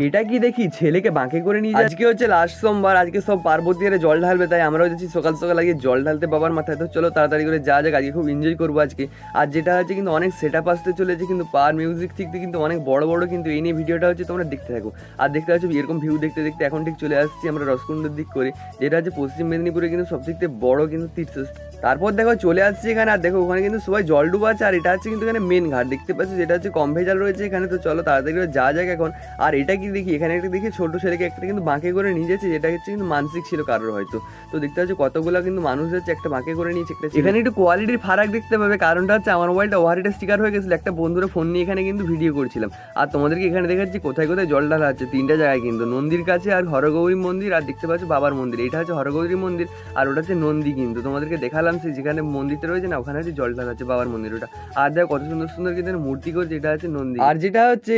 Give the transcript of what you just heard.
এটা কি দেখি ছেলেকে বাঁকে করে নিয়ে যায়। আজকে হচ্ছে লাস্ট সোমবার, আজকে সব পার্বতী আরে জল ঢালবে, তাই আমরাও যাচ্ছি সকাল সকাল আগে জল ঢালতে বাবার মাথায়। তো চলো তাড়াতাড়ি করে যা যাক, আজকে খুব এনজয় করবো আজকে। আর যেটা হচ্ছে কিন্তু অনেক সেট আপ আসতে চলেছে কিন্তু, পার মিউজিক থেকে কিন্তু অনেক বড় বড় কিন্তু, এই নিয়ে ভিডিওটা হচ্ছে তোমরা দেখতে থাকো। আর দেখতে পাচ্ছ এরকম ভিউ দেখতে দেখতে এখন ঠিক চলে আসছি আমরা রসকুন্ডের দিক করে, যেটা হচ্ছে পশ্চিম মেদিনীপুরে কিন্তু সবথেকে বড় কিন্তু তীর্থস্থান। তারপর দেখো চলে আসছি এখানে, আর দেখো ওখানে কিন্তু সবাই জল ডুবা আছে। আর এটা হচ্ছে কিন্তু এখানে মেন ঘাট দেখতে পাচ্ছি, যেটা হচ্ছে কম ভেজাল রয়েছে এখানে। তো চলো তাড়াতাড়ি করে যা যাক এখন। আর এটা কি দেখি এখানে একটা দেখি ছোট ছেলেকে একটা কিন্তু বাঁকে করে নিয়ে যাচ্ছে, যেটা হচ্ছে কিন্তু মানসিক ছিল কারোর হয়তো। তো দেখতে পাচ্ছি কতগুলো কিন্তু মানুষ যাচ্ছে একটা বাঁকে করে নিয়েছে একটা। এখানে একটু কোয়ালিটির ফারাক দেখতে পাবে, কারণটা হচ্ছে আমার মোবাইলটা ওভারহিটের স্টিকার হয়ে গেছিল, একটা বন্ধুরা ফোন নিয়ে এখানে কিন্তু ভিডিও করছিলাম। আর তোমাদেরকে এখানে দেখাচ্ছি কোথায় কোথায় জল ঢালা আছে, তিনটা জায়গায় কিন্তু, নন্দীর কাছে আর হরগৌরী মন্দির, আর দেখতে পাচ্ছ বাবার মন্দির। এটা হচ্ছে হরগৌরী মন্দির আর ওটা হচ্ছে নন্দী কিন্তু, তোমাদেরকে দেখালাম সেই যেখানে মন্দিরটা রয়েছে না, ওখানে হচ্ছে জল ঢালা আছে বাবার মন্দির ওটা। আর দেখো কত সুন্দর সুন্দর কিন্তু মূর্তি করছে, এটা হচ্ছে নন্দী। আর যেটা হচ্ছে